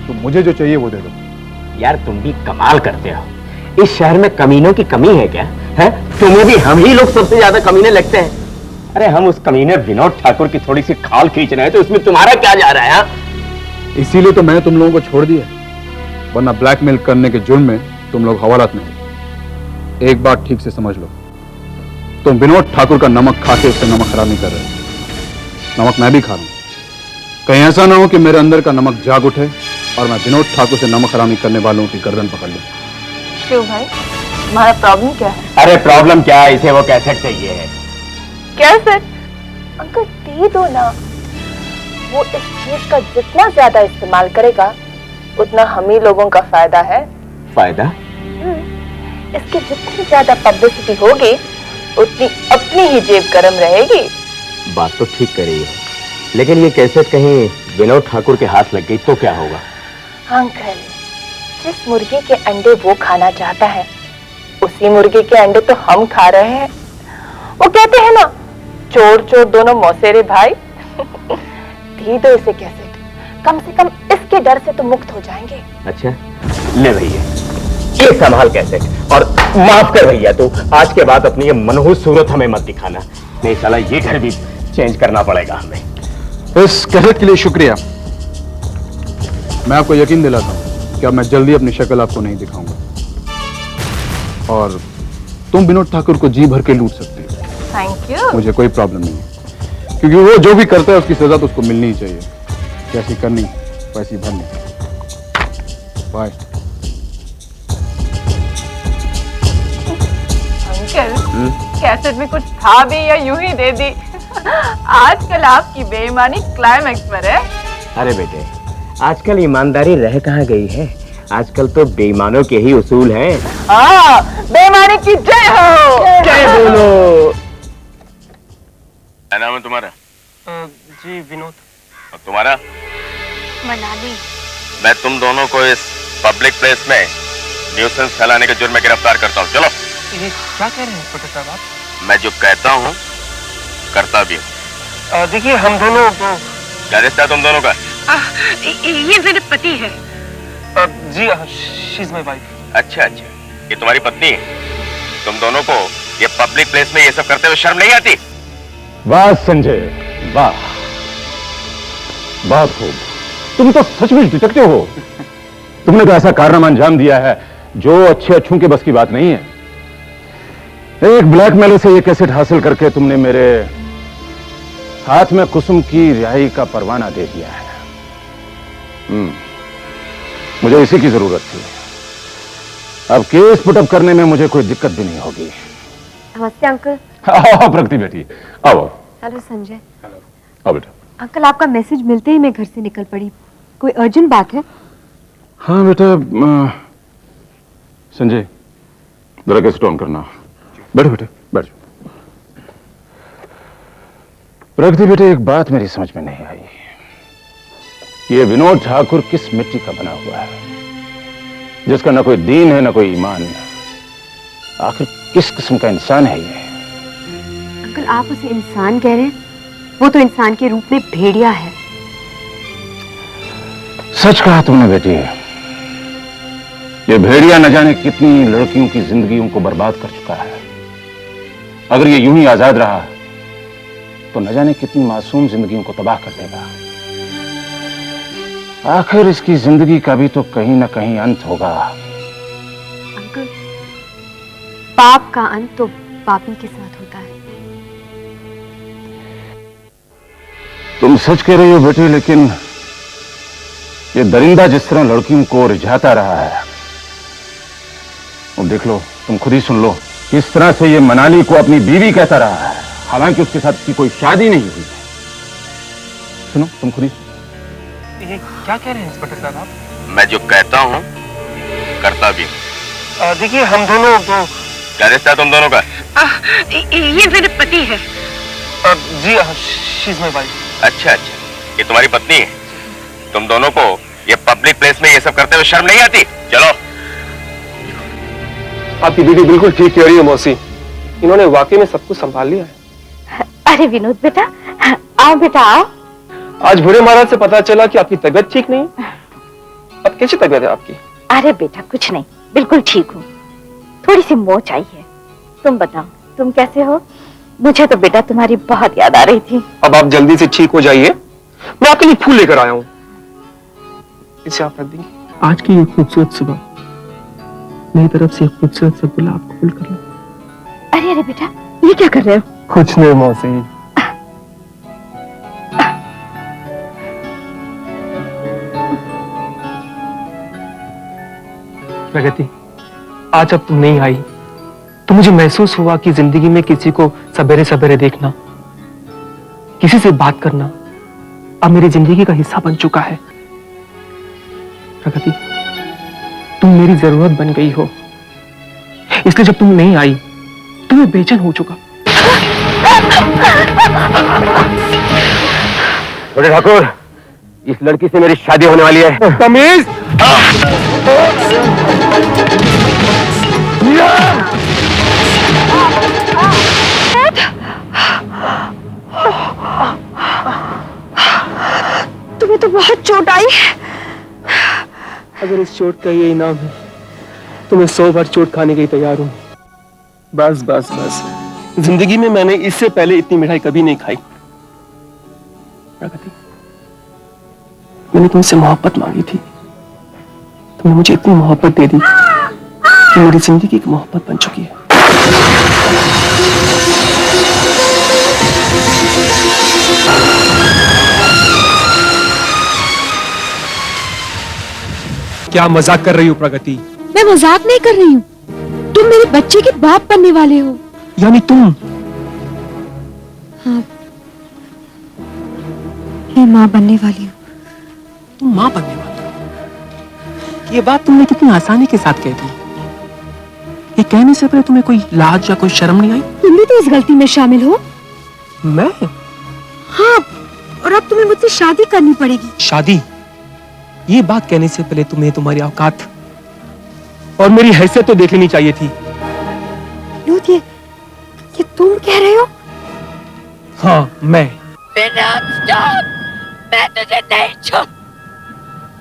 तो मुझे जो चाहिए वो दे दो। यार तुम भी कमाल करते हो, इस शहर में कमीनों की कमी है क्या? है तुम्हें भी हम ही लोग सबसे ज्यादा कमीने लगते हैं। अरे हम उस कमीने विनोद ठाकुर की थोड़ी सी खाल खींच रहे हैं तो इसमें तुम्हारा क्या जा रहा है? इसीलिए तो मैंने तुम लोगों को छोड़ दिया, वरना ब्लैकमेल करने के जुर्म में तुम लोग हवालात में हो। एक बात ठीक से समझ लो, तुम विनोद ठाकुर का नमक खा के उससे नमक खराब नहीं कर रहे। नमक मैं भी खा रहा हूं। कहीं ऐसा ना हो कि मेरे अंदर का नमक जाग उठे और मैं विनोद ठाकुर से नमक हरामी करने वालों की गर्दन पकड़ लूं। शिव भाई, हमारा प्रॉब्लम क्या है? अरे प्रॉब्लम क्या है, इसे वो कैसेट चाहिए है। कैसेट? अंकल दे दो ना। वो इस चीज का जितना ज्यादा इस्तेमाल करेगा उतना हम ही लोगों का फायदा है। फायदा? इसकी जितनी ज्यादा पब्लिसिटी होगी उतनी अपनी ही जेब गर्म रहेगी। बात तो ठीक कर रही हो, लेकिन ये कैसेट कहीं विनोद ठाकुर के हाथ लग गई तो क्या होगा? अंकल, जिस मुर्गे के अंडे वो खाना चाहता है उसी मुर्गे के अंडे तो हम खा रहे हैं। वो कहते हैं ना, चोर चोर दोनों मौसेरे भाई। दे दो इसे कैसेट, कम से कम इसके डर से तो मुक्त हो जाएंगे। अच्छा ले भैया, ये संभाल कैसेट, और माफ कर भैया तू, आज के बाद अपनी ये मनहूस सूरत हमें मत दिखाना, नहीं साला ये घर भी चेंज करना पड़ेगा हमें। इस कैसेट के लिए शुक्रिया। मैं आपको यकीन दिलाता हूं कि अब मैं जल्दी अपनी शक्ल आपको नहीं दिखाऊंगा और तुम विनोद ठाकुर को जी भर के लूट सकते हो। Thank you. मुझे कोई प्रॉब्लम नहीं है, क्योंकि वो जो भी करता है उसकी सजा तो उसको मिलनी ही चाहिए, जैसी करनी वैसी भरनी। बाय। अंकल, कैसेट में कुछ था भी या यूं ही दे दी? आजकल आपकी बेईमानी क्लाइमैक्स पर है। अरे बेटे, आजकल ईमानदारी रह कहाँ गई है, आजकल तो बेईमानों के ही उसूल हैं। हाँ, बेईमानी की जय हो। जय बोलो। क्या नाम है तुम्हारा? जी विनोद। और तुम्हारा? मनाली। मैं तुम दोनों को इस पब्लिक प्लेस में न्यूसेंस फैलाने के जुर्म में गिरफ्तार करता हूँ। चलो। ये क्या कह रहे हैं इंस्पेक्टर साहब आप? मैं जो कहता हूँ करता भी हूँ। देखिए हम दोनों तो क्या रिश्ता है तुम दोनों का? ये मेरे पति है। जी शी इज माय वाइफ। अच्छा अच्छा, ये तुम्हारी पत्नी है। तुम दोनों को ये पब्लिक प्लेस में ये सब करते हुए शर्म नहीं आती? वाह संजय, वाह, बहुत खूब। तुम तो सचमुच डिटेक्टिव हो। तुमने तो ऐसा कारनामा अंजाम दिया है जो अच्छे अच्छों के बस की बात नहीं है। एक ब्लैकमेलर से ये कैसेट हासिल करके तुमने मेरे हाथ में कुसुम की रिहाई का परवाना दे दिया है। मुझे इसी की जरूरत थी। अब केस पुटअप करने में मुझे कोई दिक्कत भी नहीं होगी। नमस्ते अंकल। आओ प्रगति बेटी, आओ। हेलो संजय। आओ बेटा। अंकल, आपका मैसेज मिलते ही मैं घर से निकल पड़ी। कोई अर्जेंट बात है? हाँ बेटा, संजय जरा कैसेट ऑन करना। बैठो बेटे, बैठ। प्रगति बेटे, एक बात मेरी समझ में नहीं आई। ये विनोद ठाकुर किस मिट्टी का बना हुआ है, जिसका ना कोई दीन है ना कोई ईमान है? आखिर किस किस्म का इंसान है ये? अंकल, आप उसे इंसान कह रहे हैं? वो तो इंसान के रूप में भेड़िया है। सच कहा तुमने बेटी। ये भेड़िया न जाने कितनी लड़कियों की जिंदगियों को बर्बाद कर चुका है। अगर ये यूं ही आजाद रहा तो न जाने कितनी मासूम जिंदगियों को तबाह कर देगा। आखिर इसकी जिंदगी का भी तो कहीं ना कहीं अंत होगा। अंकल, पाप का अंत तो पापी के साथ होता है। तुम सच कह रही हो बेटी, लेकिन ये दरिंदा जिस तरह लड़कियों को रिझाता रहा है, तुम देख लो, तुम खुद ही सुन लो, किस तरह से ये मनाली को अपनी बीवी कहता रहा है, हालांकि उसके साथ उसकी कोई शादी नहीं हुई है। सुनो, तुम खुद ही। ये क्या कह रहे हैं इंस्पेक्टर साहब आप? मैं जो कहता हूँ करता भी हूँ। देखिए हम दोनों तो क्या रिश्ता है तुम दोनों का? ये मेरे पति है। जी शी इज माय वाइफ। अच्छा अच्छा, ये तुम्हारी पत्नी है। तुम दोनों को ये पब्लिक प्लेस में ये सब करते हुए शर्म नहीं आती? चलो। आपकी दीदी बिल्कुल ठीक कह रही है मौसी, इन्होंने वाकई में सब कुछ संभाल लिया है। अरे विनोद बेटा, आओ बेटा आओ। आज भूरे महाराज से पता चला कि आपकी तबीयत ठीक नहीं है। कैसी तबीयत है आपकी? अरे बेटा कुछ नहीं, बिल्कुल ठीक हूँ। थोड़ी सी मोच आई है। तुम बताओ, तुम कैसे हो? मुझे तो बेटा तुम्हारी बहुत याद आ रही थी। अब आप जल्दी से ठीक हो जाइए, मैं आपके लिए फूल लेकर आया हूँ। इसे आप रख देंगे? आज की ये खूबसूरत सुबह मेरी तरफ से खूबसूरत सा गुलाब फूल कर लो। अरे अरे बेटा, ये क्या कर रहे हो? कुछ नहीं मौसी। प्रगति, आज अब तुम नहीं आई तो मुझे महसूस हुआ कि जिंदगी में किसी को सवेरे सवेरे देखना, किसी से बात करना अब मेरी जिंदगी का हिस्सा बन चुका है। प्रगति, तुम मेरी जरूरत बन गई हो, इसलिए जब तुम नहीं आई तो मैं बेचैन हो चुका। छोटे ठाकुर, इस लड़की से मेरी शादी होने वाली है। तमीज! तुम्हें तो बहुत चोट आई। अगर इस चोट का ये इनाम है तो मैं 100 बार चोट खाने के लिए तैयार हूं। बस बस बस, जिंदगी में मैंने इससे पहले इतनी मिठाई कभी नहीं खाई। प्रगति, मैंने तुमसे मोहब्बत मांगी थी, तुमने मुझे इतनी मोहब्बत दे दी कि मेरी जिंदगी की मोहब्बत बन चुकी है। क्या मजाक कर रही हो प्रगति? मैं मजाक नहीं कर रही हूँ, तुम मेरे बच्चे के बाप बनने वाले हो। यानी तुम? हाँ, मैं माँ बनने वाली हूँ। तुम माँ बनने वाली हो? ये बात तुमने कितनी आसानी के साथ कह दी। ये कहने से पहले तुम्हें कोई लाज या कोई शर्म नहीं आई? तुम भी तो इस गलती में शामिल हो। मैं? हाँ, और अब तुम्हें मुझसे शादी करनी पड़ेगी। शादी? ये बात कहने से पहले तुम्हें तुम्हारी औकात और मेरी हैसियत तो देख लेनी चाहिए थी। विनोद, ये तुम कह रहे हो? हाँ, मैं। मैं तुझे नहीं छोड़।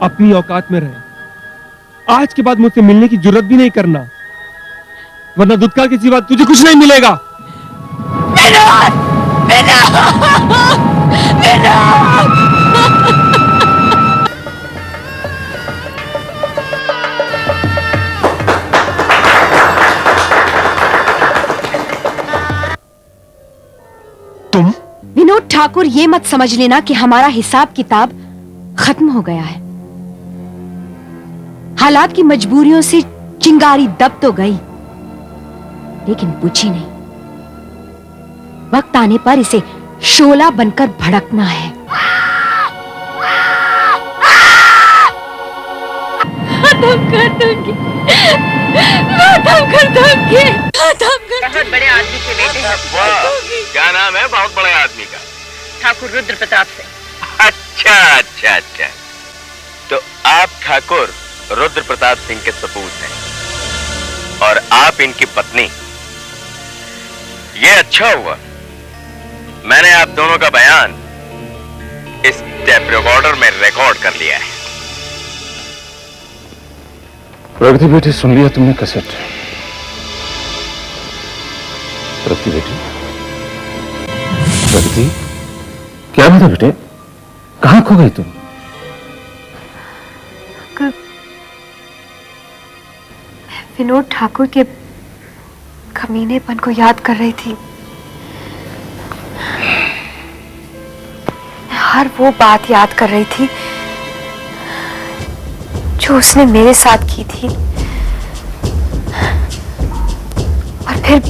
अपनी औकात में रहे। आज के बाद मुझसे मिलने की जरूरत भी नहीं करना, वरना दुत्कार के सिवा तुझे कुछ नहीं मिलेगा। विनोद! विनोद! विनोद! तुम? विनोद ठाकुर, ये मत समझ लेना कि हमारा हिसाब किताब खत्म हो गया है। हालात की मजबूरियों से चिंगारी दब तो गई, लेकिन बुझी नहीं। वक्त आने पर इसे शोला बनकर भड़कना है। खत्म कर दूंगी, खत्म कर दूंगी, खत्म कर। बहुत बड़े आदमी के बेटे हैं। क्या नाम है बहुत बड़े आदमी का? ठाकुर रुद्र प्रताप सिंह। अच्छा अच्छा अच्छा, तो आप ठाकुर रुद्र प्रताप सिंह के सपूत हैं और आप इनकी पत्नी। ये अच्छा हुआ मैंने आप दोनों का बयान इस टेप रिकॉर्डर में रिकॉर्ड कर लिया है। प्रगति बेटी, सुन लिया तुमने कैसेट? प्रगति बेटी, प्रगति, क्या बात है बेटे? कहां खो गई तुम? विनोद ठाकुर के कमीनेपन को याद कर रही थी। हर वो बात याद कर रही थी जो उसने मेरे साथ की थी, और फिर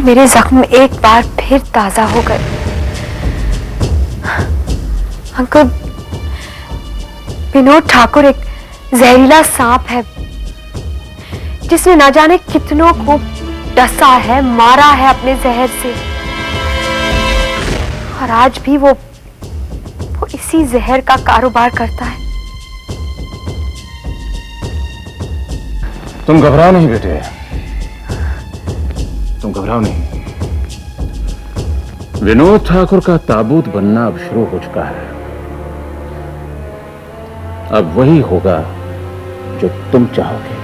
मेरे जख्म एक बार फिर ताजा हो गए। अंकल, विनोद ठाकुर एक जहरीला सांप है जिसने ना जाने कितनों को डसा है, मारा है अपने जहर से, और आज भी वो इसी जहर का कारोबार करता है। तुम घबराओ नहीं बेटे, तुम घबराओ नहीं। विनोद ठाकुर का ताबूत बनना अब शुरू हो चुका है। अब वही होगा जो तुम चाहोगे।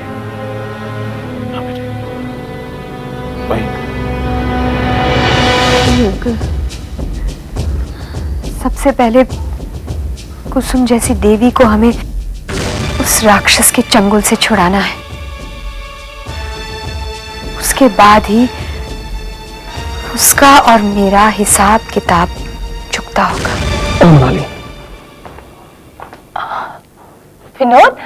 सबसे पहले कुसुम जैसी देवी को हमें उस राक्षस के चंगुल से छुड़ाना है। उसके बाद ही उसका और मेरा हिसाब किताब चुकता होगा। मनाली, विनोद,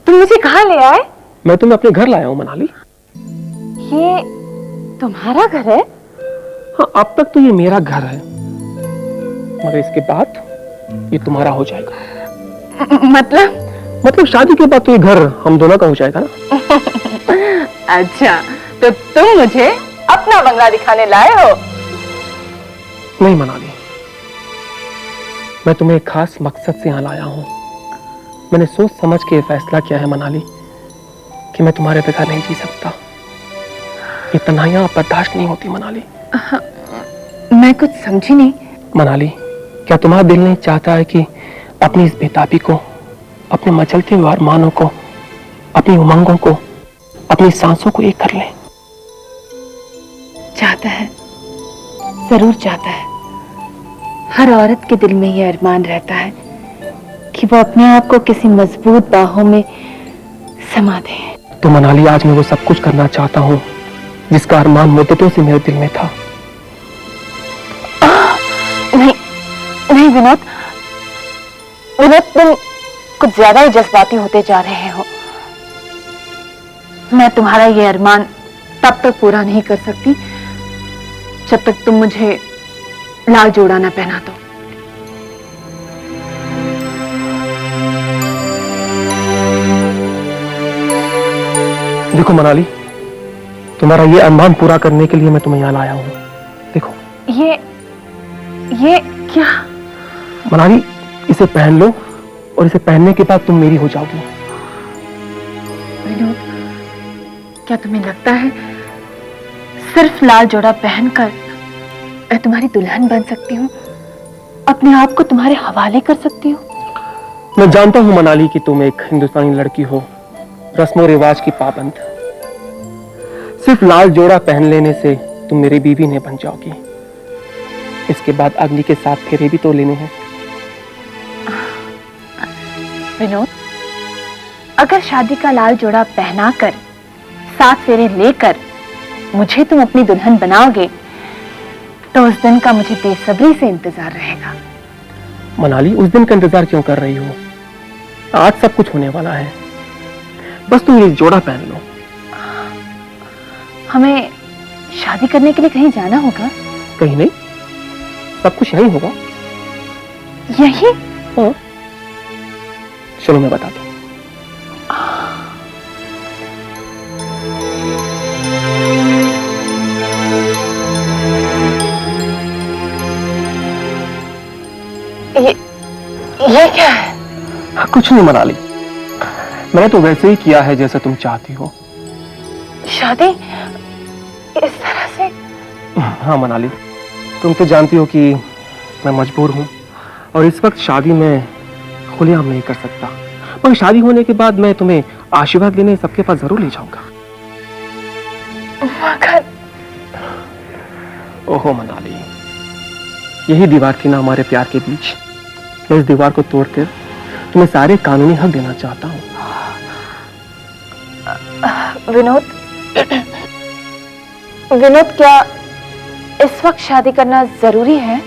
तुम मुझे कहाँ ले आए? मैं तुम्हें अपने घर लाया हूं मनाली। ये तुम्हारा घर है? हाँ, अब तक तो ये मेरा घर है, मगर इसके बाद ये तुम्हारा हो जाएगा। मतलब शादी के बाद तो ये घर हम दोनों का हो जाएगा ना। अच्छा, तो तुम मुझे अपना बंगला दिखाने लाए हो? नहीं मनाली, मैं तुम्हें एक खास मकसद से यहाँ लाया हूँ। मैंने सोच समझ के फैसला किया है मनाली कि मैं तुम्हारे बगैर नहीं जी सकता। ये तन्हाइयां बर्दाश्त नहीं होती मनाली। मैं कुछ समझी नहीं। मनाली, क्या तुम्हारा दिल नहीं चाहता है कि अपनी इस बेताबी को, अपने मचलते हुए अरमानों को, अपनी उमंगों को, अपनी सांसों को एक कर लें? चाहता है, जरूर चाहता है। हर औरत के दिल में यह अरमान रहता है कि वो अपने आप को किसी मजबूत बाहों में समा दे। तो मनाली, आज मैं वो सब कुछ करना चाहता हूँ जिसका अरमान मुद्दतों से मेरे दिल में था। नहीं विनोद, तुम कुछ ज्यादा ही जज्बाती होते जा रहे हो। मैं तुम्हारा ये अरमान तब तक पूरा नहीं कर सकती जब तक तुम मुझे लाल जोड़ा ना पहना दो। देखो मनाली, तुम्हारा ये अरमान पूरा करने के लिए मैं तुम्हें यहाँ लाया हूँ। देखो ये क्या? मनाली, इसे पहन लो और इसे पहनने के बाद तुम मेरी हो जाओगी। विनोद, क्या तुम्हें लगता है सिर्फ लाल जोड़ा पहनकर मैं तुम्हारी दुल्हन बन सकती हूँ, अपने आप को तुम्हारे हवाले कर सकती हूँ? मैं जानता हूँ मनाली कि तुम एक हिंदुस्तानी लड़की हो, रस्मों रिवाज की पाबंद। सिर्फ लाल जोड़ा पहन लेने से तुम मेरी बीवी नहीं बन जाओगी। इसके बाद अग्नि के 7 फेरे भी तो लेने हैं। विनोद, अगर शादी का लाल जोड़ा पहनाकर 7 फेरे लेकर मुझे तुम अपनी दुल्हन बनाओगे तो उस दिन का मुझे बेसब्री से इंतजार रहेगा। मनाली, उस दिन का इंतजार क्यों कर रही हो? आज सब कुछ होने वाला है, बस तुम ये जोड़ा पहन लो। हमें शादी करने के लिए कहीं जाना होगा? कहीं नहीं, सब कुछ यहीं होगा। यही? हाँ, चलो मैं बताता हूँ। ये क्या है? कुछ नहीं मनाली, मैंने तो वैसे ही किया है जैसा तुम चाहती हो। शादी इस तरह से? हाँ मनाली, तुम तो जानती हो कि मैं मजबूर हूँ और इस वक्त शादी में खुलेआम नहीं कर सकता, मगर शादी होने के बाद मैं तुम्हें आशीर्वाद लेने सबके पास जरूर ले जाऊंगा। मगर ओहो मनाली, यही दीवार थी ना हमारे प्यार के बीच। मैं इस दीवार को तोड़कर तुम्हें सारे कानूनी हक देना चाहता हूँ। विनोद, क्या इस वक्त शादी करना जरूरी है?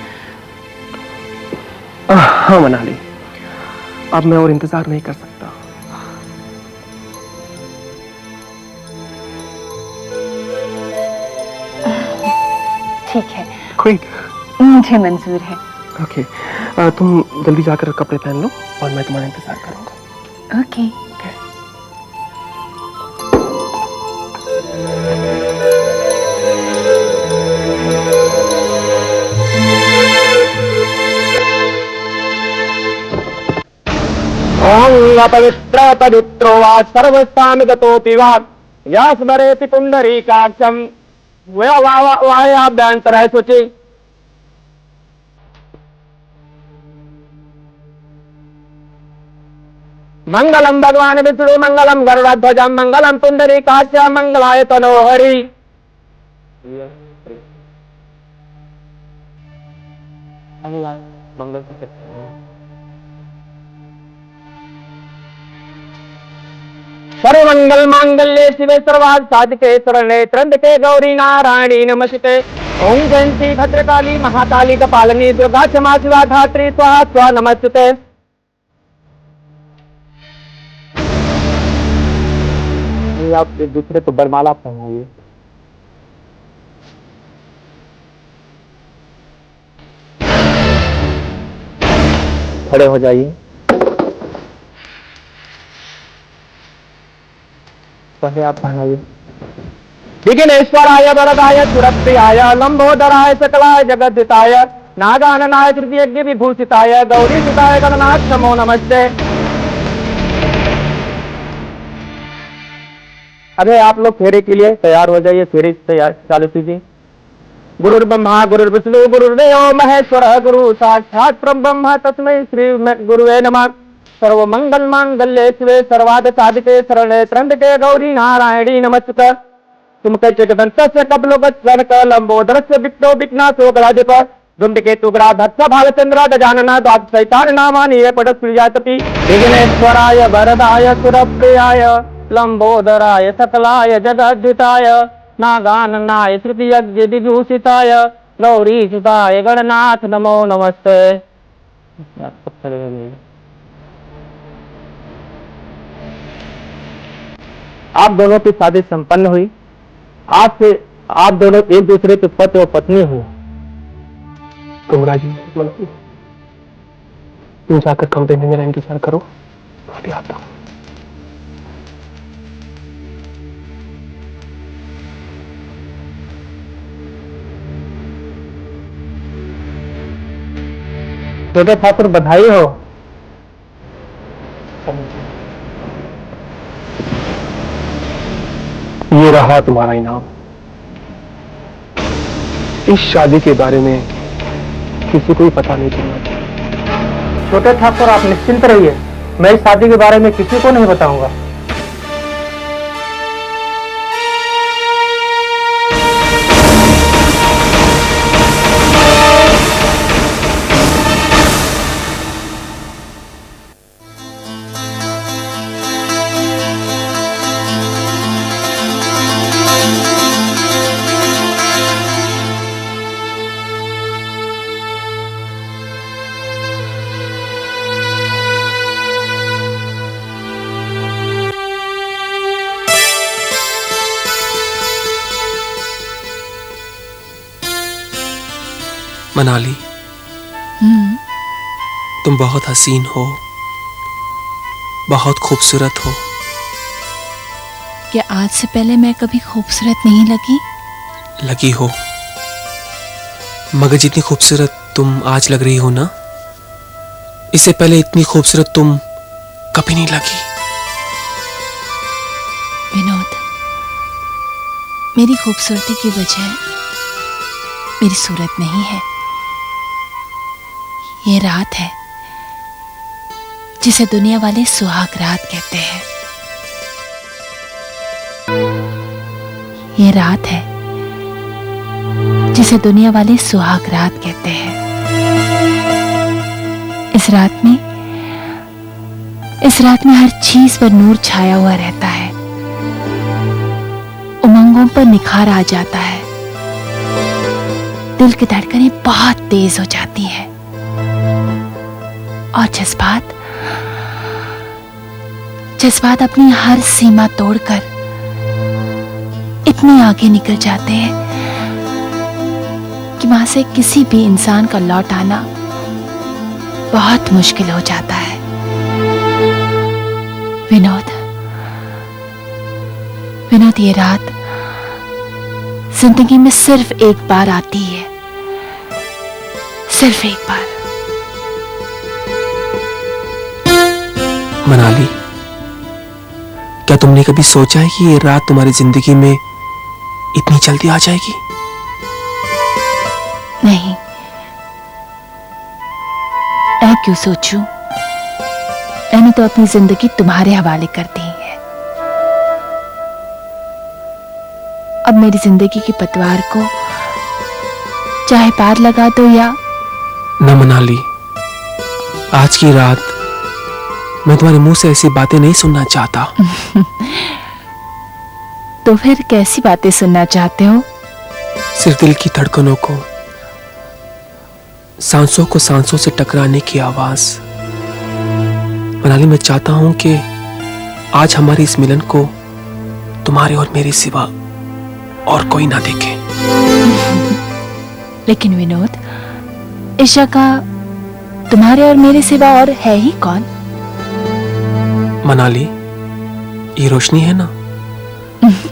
हाँ मनाली, अब मैं और इंतजार नहीं कर सकता। ठीक है, कोई मुझे मंजूर है। ओके, तुम जल्दी जाकर कपड़े पहन लो और मैं तुम्हारा इंतजार करूंगा। ओके। ओम पवित्र पवित्रो वा सर्वस्तामिगतोऽपि वा या स्मरेति पुंडरीकाक्षं वायाभ्यंतरः शुचि। मंगलम भगवान विष्णु मंगलम गरुड़ध्वजम मंगलम पुंडरीकाक्ष मंगलाय तनोहरि। सर्वमंगल मांगल्ये शिवे सर्वार्थ साधिके शरण्ये त्र्यंबके गौरी नारायणी नमस्ते। ओम जयंती भद्रकाली महाकाली कपालिनी दुर्गा क्षमा शिवा धात्री स्वाहा स्वाहा नमस्ते। आप एक दूसरे को बरमाला पहनाइए। खड़े हो जाइए। पहले आप पहनाइए। विघ्नेश्वराय वरदाय सुरप्रियाय लंबोदराय सकलाय जगद्धिताय नागाननाय तृतीयज्ञ विभूषिताय गौरीसुताय गणनाथ नमो नमस्ते। अरे आप लोग फेरे के लिए तैयार हो जाइए। फेरे तैयार चालू कीजिए। गुरुर्ब्रह्मा गुरुर्विष्णु गुरुर्देवो महेश्वरः गुरु साक्षात् परब्रह्म तस्मै श्री गुरुवे नमः। सर्वमंगल मांगल्ये शिवे सर्वार्थ साधिके शरण्ये त्र्यंबके गौरी नारायणी नमस्ते। तुमके चेकदंतस्य कपिलोगस्य लंबोदरस्य विष्णो विघ्नासो गणाधिप धूमकेतु गणाधस्य भालचंद्र गजानन द्वादशैतान नामानि ये पठस्प्रियातपि। विघ्नेश्वराय वरदाय सुरप्रियाय लंबोदराय सकलाय जगद्धिताय नागाननाय तृतीयज्ञ विभूषिताय गौरीसुताय गणनाथ नमो नमस्ते। आप दोनों की शादी संपन्न हुई। आज से आप दोनों एक दूसरे के पति और पत्नी हो। कंग्रेचुलेशन। तुम जाकर कमरे में मेरा इंतजार करो, अभी आता हूँ। छोटे ठाकुर बधाई हो। ये रहा तुम्हारा इनाम। इस शादी के बारे में किसी को भी पता नहीं चलना चाहिए। छोटे ठाकुर आप निश्चिंत रहिए, मैं इस शादी के बारे में किसी को नहीं बताऊंगा। मनाली, तुम बहुत हसीन हो, बहुत खूबसूरत हो। क्या आज से पहले मैं कभी खूबसूरत नहीं लगी? लगी हो, मगर जितनी खूबसूरत तुम आज लग रही हो ना, इससे पहले इतनी खूबसूरत तुम कभी नहीं लगी। विनोद, मेरी खूबसूरती की वजह मेरी सूरत नहीं है, ये रात है जिसे दुनिया वाले सुहाग रात कहते हैं। ये रात है जिसे दुनिया वाले सुहाग रात कहते हैं। इस रात में हर चीज पर नूर छाया हुआ रहता है। उमंगों पर निखार आ जाता है। दिल की धड़कनें बहुत तेज हो जाती है और जज्बात अपनी हर सीमा तोड़कर इतनी आगे निकल जाते हैं कि वहां से किसी भी इंसान का लौट आना बहुत मुश्किल हो जाता है। विनोद, ये रात जिंदगी में सिर्फ एक बार आती है, सिर्फ एक बार। मनाली, क्या तुमने कभी सोचा है कि ये रात तुम्हारी जिंदगी में इतनी जल्दी आ जाएगी? नहीं, मैं क्यों सोचूं? मैंने तो अपनी जिंदगी तुम्हारे हवाले कर दी है। अब मेरी जिंदगी की पतवार को चाहे पार लगा दो या न मनाली, आज की रात मैं तुम्हारे मुंह से ऐसी बातें नहीं सुनना चाहता। तो फिर कैसी बातें सुनना चाहते हो? सिर्फ दिल की धड़कनों को, सांसों को सांसों से टकराने की आवाज। मनाली, मैं चाहता हूं कि आज हमारे इस मिलन को तुम्हारे और मेरे सिवा और कोई ना देखे। लेकिन विनोद, इस जगह तुम्हारे और मेरे सिवा और है ही कौन? मनाली, ये रोशनी है ना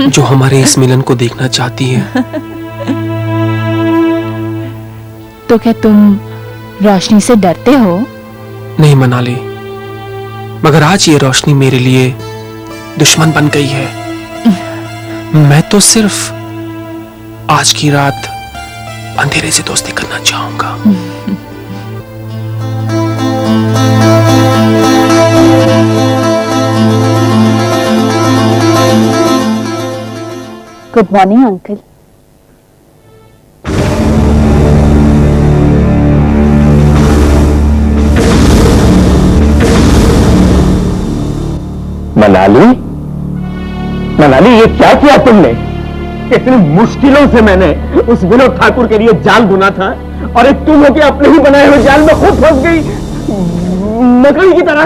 जो हमारे इस मिलन को देखना चाहती है। तो क्या तुम रोशनी से डरते हो? नहीं मनाली, मगर आज ये रोशनी मेरे लिए दुश्मन बन गई है। मैं तो सिर्फ आज की रात अंधेरे से दोस्ती करना चाहूंगा। Good morning uncle. Manali, Manali, ये क्या किया तुमने? कितनी मुश्किलों से मैंने उस विनोद ठाकुर के लिए जाल बुना था और एक तुम होके अपने ही बनाए हुए जाल में खुद फंस गई मकड़ी की तरह।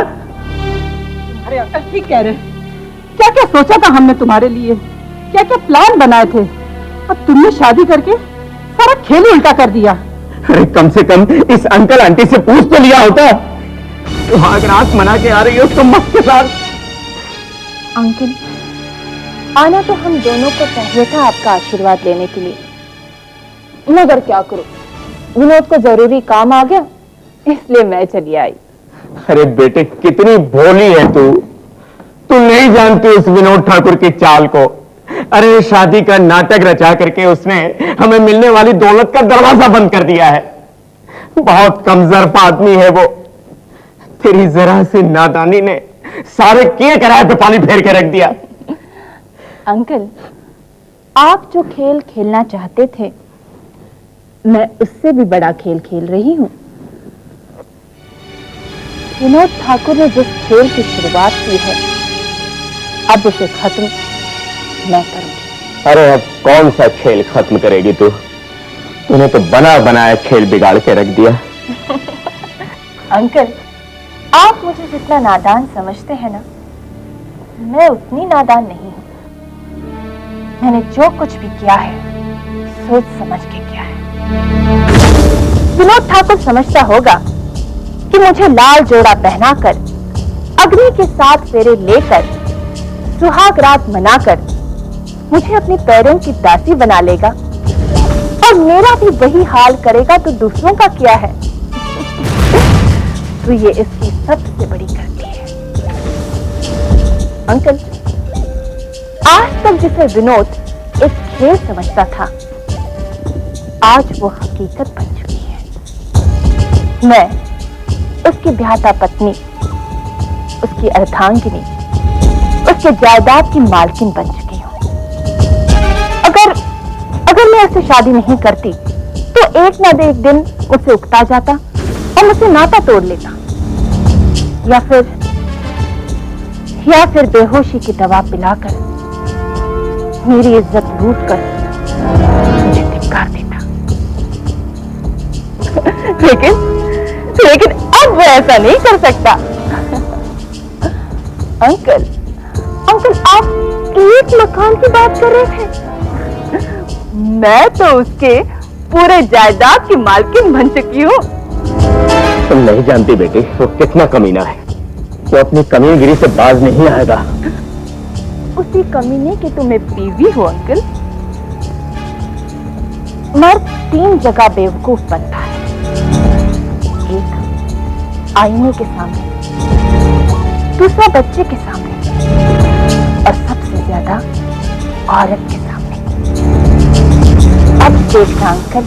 अरे अंकल ठीक कह रहे, क्या क्या सोचा था हमने तुम्हारे लिए, क्या क्या प्लान बनाए थे, अब तुमने शादी करके सारा खेल ही उल्टा कर दिया। अरे कम से कम इस अंकल आंटी से पूछ तो लिया होता। सुहाग रात मना के आ रही हो तुम मत के साथ। अंकल, आना तो हम दोनों को चाहिए था आपका आशीर्वाद लेने के लिए, मगर क्या करूं, विनोद को जरूरी काम आ गया इसलिए मैं चली आई। अरे बेटे, कितनी भोली है तू नहीं जानती उस विनोद ठाकुर की चाल को। अरे शादी का नाटक रचा करके उसने हमें मिलने वाली दौलत का दरवाजा बंद कर दिया है। बहुत कमजोर आदमी है वो। तेरी जरा सी नादानी ने सारे किए कराए पे पानी फेर के रख दिया। अंकल, आप जो खेल खेलना चाहते थे मैं उससे भी बड़ा खेल खेल रही हूं। विनोद ठाकुर ने जिस खेल की शुरुआत की है अब उसे खत्म मैं करूंगी। अरे अब कौन सा खेल खत्म करेगी तू? तूने तो बना बनाया खेल बिगाड़ के रख दिया। अंकल, आप मुझे जितना नादान समझते हैं ना, मैं उतनी नादान नहीं हूं। मैंने जो कुछ भी किया है सोच समझ के किया है। विनोद ठाकुर समझता होगा कि मुझे लाल जोड़ा पहनाकर, अग्नि के 7 फेरे लेकर, सुहाग रात मनाकर मुझे अपने पैरों की दासी बना लेगा और मेरा भी वही हाल करेगा तो दूसरों का क्या है। तो ये इसकी सबसे बड़ी गलती है। अंकल, आज तक जिसे विनोद एक खेल समझता था आज वो हकीकत बन चुकी है। मैं उसकी ब्याहता पत्नी, उसकी अर्धांगिनी, उसके जायदाद की मालकिन बन चुकी हूं। अगर मैं उससे शादी नहीं करती तो एक ना एक दिन मुझसे उकता जाता और मुझसे नाता तोड़ लेता, या फिर बेहोशी की दवा पिलाकर मेरी इज्जत लूट कर मुझे धिक्कार देता। लेकिन अब वो ऐसा नहीं कर सकता। अंकल, आप एक मकान की बात कर रहे थे, मैं तो उसके पूरे जायदाद की मालकिन बन चुकी हूँ। तुम नहीं जानती बेटी वो कितना कमीना है। वो अपनी कमीनगिरी से बाज नहीं आएगा। उसी कमीने की तुम्हें बीवी हो अंकल। मर्द 3 जगह बेवकूफ बनता है, एक आईने के सामने, दूसरा बच्चे के सामने और सबसे ज्यादा औरत के सामने। अब देखना अंकल,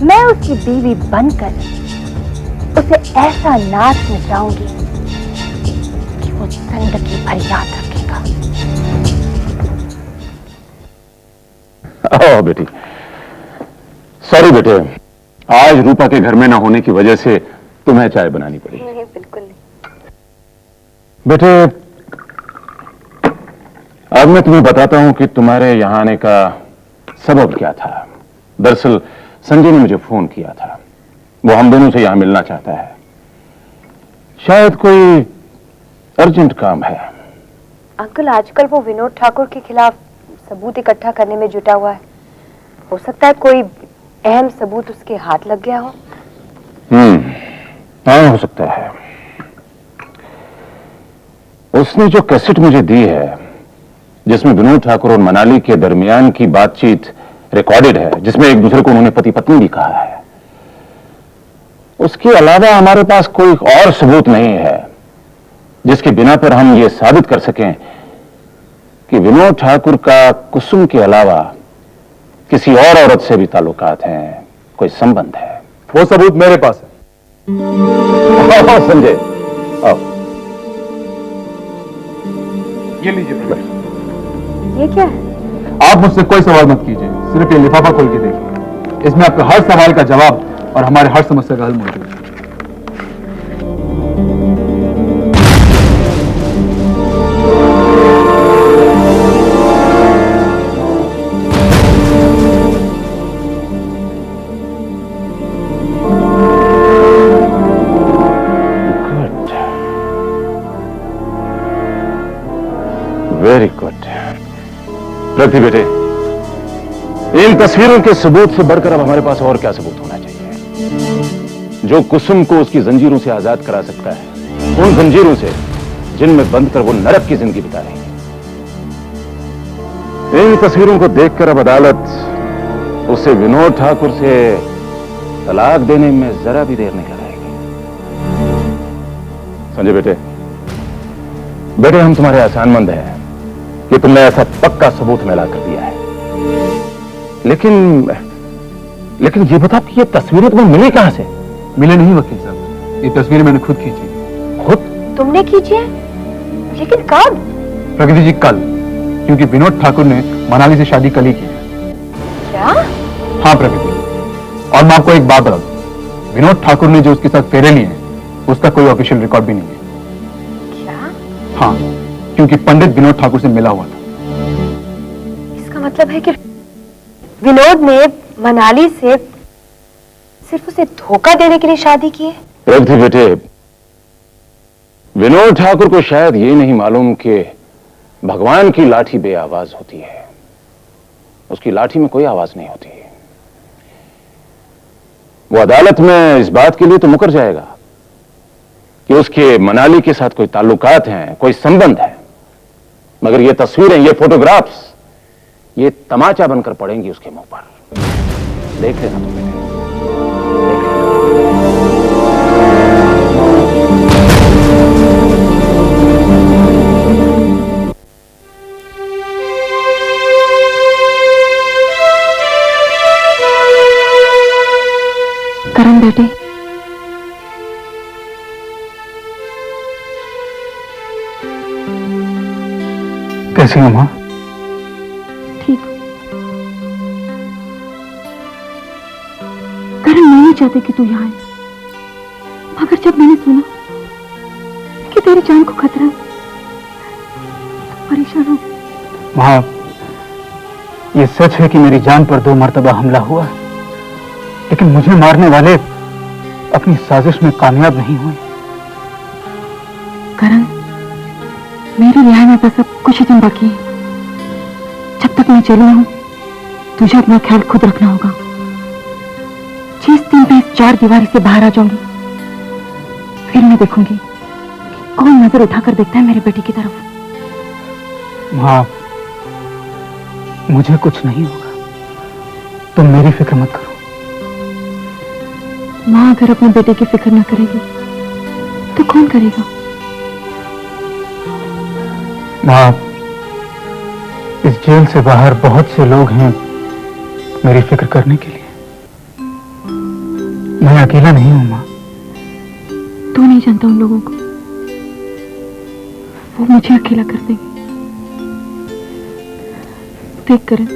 मैं उसकी बीवी बनकर उसे ऐसा नाच नचाऊंगी जिंदगी भर याद रखेगा। ओह बेटी, सॉरी बेटे, आज रूपा के घर में ना होने की वजह से तुम्हें चाय बनानी पड़ी। नहीं, बिल्कुल नहीं। बेटे, अब मैं तुम्हें बताता हूं कि तुम्हारे यहां आने का सबब क्या था। दरअसल संजय ने मुझे फोन किया था, वो हम दोनों से यहां मिलना चाहता है। शायद कोई अर्जेंट काम है। अंकल, आजकल वो विनोद ठाकुर के खिलाफ सबूत इकट्ठा करने में जुटा हुआ है। हो सकता है कोई अहम सबूत उसके हाथ लग गया हो। हाँ, हो सकता है। उसने जो कैसेट मुझे दी है, जिसमें विनोद ठाकुर और मनाली के दरमियान की बातचीत रिकॉर्डेड है, जिसमें एक दूसरे को उन्होंने पति पत्नी भी कहा है, उसके अलावा हमारे पास कोई और सबूत नहीं है जिसके बिना पर हम ये साबित कर सकें कि विनोद ठाकुर का कुसुम के अलावा किसी और औरत से भी ताल्लुकात हैं, कोई संबंध है। वो सबूत मेरे पास है। संजय, आओ। ये लीजिए। ये क्या है? आप मुझसे कोई सवाल मत कीजिए, सिर्फ ये लिफाफा खोल के देखिए। इसमें आपके हर सवाल का जवाब और हमारे हर समस्या का हल मौजूद है। Very good. प्रति बेटे, इन तस्वीरों के सबूत से बढ़कर अब हमारे पास और क्या सबूत होना चाहिए जो कुसुम को उसकी जंजीरों से आजाद करा सकता है, उन जंजीरों से जिनमें बंद कर वो नरक की जिंदगी बिता रही है। इन तस्वीरों को देखकर अब अदालत उसे विनोद ठाकुर से तलाक देने में जरा भी देर नहीं लगाएगी। संजय बेटे, हम तुम्हारे आसानमंद हैं कि तुमने ऐसा पक्का सबूत मिला कर दिया है, लेकिन ये बता कि ये तस्वीरें तुम्हें मिली कहां से? मिले नहीं वकील साहब, ये तस्वीरें मैंने खुद खींची। खुद? तुमने खींची है? लेकिन कब? प्रगति जी, कल। क्योंकि विनोद ठाकुर ने मनाली से शादी कल ही की। क्या? हाँ प्रगति, और मैं आपको एक बात बता दूं, विनोद ठाकुर ने जो उसके साथ फेरे लिए हैं, उसका कोई ऑफिशियल रिकॉर्ड भी नहीं है। क्या? हाँ, क्योंकि पंडित विनोद ठाकुर से मिला हुआ था। इसका मतलब है कि विनोद ने मनाली से सिर्फ उसे धोखा देने के लिए शादी की है? प्रगति बेटे, विनोद ठाकुर को शायद ये नहीं मालूम कि भगवान की लाठी बेआवाज होती है, उसकी लाठी में कोई आवाज नहीं होती। वो अदालत में इस बात के लिए तो मुकर जाएगा कि उसके मनाली के साथ कोई ताल्लुकात हैं, कोई संबंध है, मगर ये तस्वीरें, ये फोटोग्राफ्स, ये तमाचा बनकर पड़ेंगी उसके मुंह पर। देख लेना तुम बेटे, देख लेना। करण बेटे, कैसी हो मां? ठीक। करण, मैं नहीं चाहती कि तू यहाँ आए, मगर जब मैंने सुना कि तेरी जान को खतरा है, तो परेशान हो गई। मां, ये सच है कि मेरी जान पर 2 मर्तबा हमला हुआ, लेकिन मुझे मारने वाले अपनी साजिश में कामयाब नहीं हुए। करण, मेरी रिहाई में बस अब कुछ ही दिन बाकी है। जब तक मैं जेल में हूं, तुझे अपना ख्याल खुद रखना होगा। जिस दिन मैं इस 4 दीवारी से बाहर आ जाऊंगी, फिर मैं देखूंगी कि कौन नजर उठाकर देखता है मेरे बेटे की तरफ। मां, मुझे कुछ नहीं होगा, तुम मेरी फिक्र मत करो। मां अगर अपने बेटे की फिक्र न करेगी तो कौन करेगा? मां, इस जेल से बाहर बहुत से लोग हैं मेरी फिक्र करने के लिए। मैं अकेला नहीं हूं मां। तू नहीं जानता उन लोगों को। वो मुझे अकेला कर देंगे। देख करण,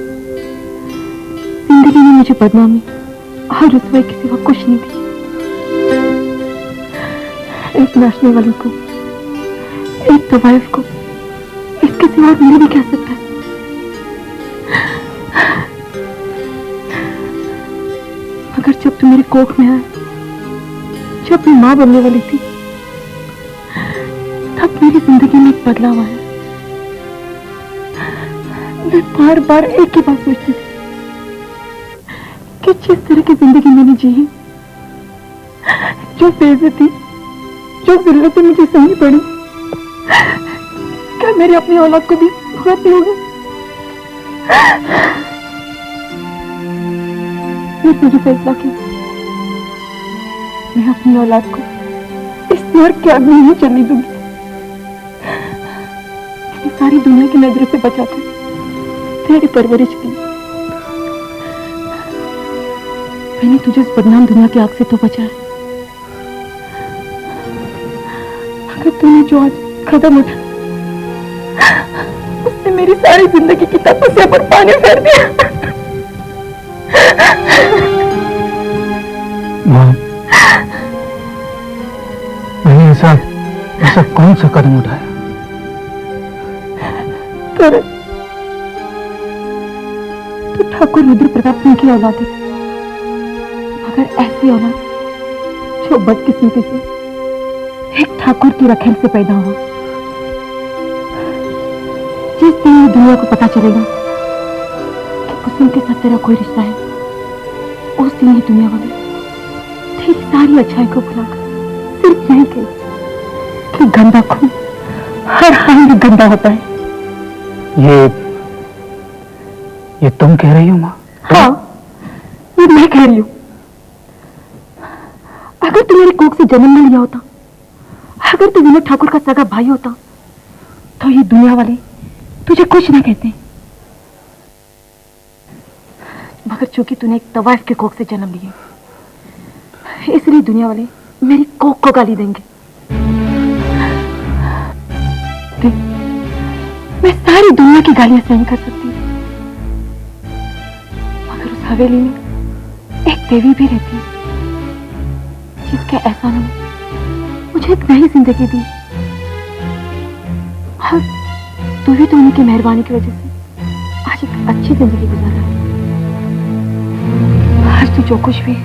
जिंदगी में मुझे बदनामी और रुसवाई के सिवा कुछ नहीं थी। एक नाचने वाली को, एक तवाइफ को, इसके सिवा मुझे भी क्या सकता है। मगर जब तुम मेरे कोख में आए, जब मैं मां बनने वाली थी, तब मेरी जिंदगी में एक बदलाव आया। मैं बार बार एक ही बात सोचती थी कि जिस तरह की जिंदगी मैंने जी है, जो बेइज्जती, जो जिल्लतें मुझे सहनी पड़ी, क्या मेरी अपनी औलाद को भी भुगतनी होगी? फिर मुझे फैसला किया, मैं अपनी औलाद को इस नर्क के आग में नहीं चलने दूंगी। मैंने सारी दुनिया की नजरों से बचाकर तेरी परवरिश की। मैंने तुझे इस बदनाम दुनिया की आग से तो बचाया, मगर तूने जो आज कदम उठाया, उसने मेरी सारी जिंदगी की तपस्या पर पानी फेर दिया। मां, मैंने ऐसा कौन सा कदम उठाया? करण, तू ठाकुर रुद्र प्रताप सिंह की औलाद है, मगर ऐसी औलाद जो बदकिस्मती से एक ठाकुर की रखेल से पैदा हुआ। जिस दिन ये दुनिया को पता चलेगा कि कुसुम के साथ तेरा कोई रिश्ता है, उस दिन ये दुनिया वाले तेरी सारी अच्छाई को भुलाकर सिर्फ यही कहे कि गंदा खून हर हाल में गंदा होता है। ये तुम कह रही हो मां? हाँ, ये मैं कह रही हूं। अगर तू मेरी कोख से जन्म न लिया होता, अगर तू विनोद ठाकुर का सगा भाई होता, तो ये दुनिया वाले तुझे कुछ ना कहते। मगर चूंकि तूने एक तवाइफ के कोख से जन्म लिया, इसलिए दुनिया वाले मेरी कोख को गाली देंगे। देख, मैं सारी दुनिया की गालियां सहन कर सकती हूँ, मगर उस हवेली में एक देवी भी रहती है, जिसके एहसानों ने मुझे एक नई जिंदगी दी। और तू भी तो उनकी मेहरबानी की वजह से आज एक अच्छी जिंदगी गुजार रहा है। आज तू जो कुछ भी है,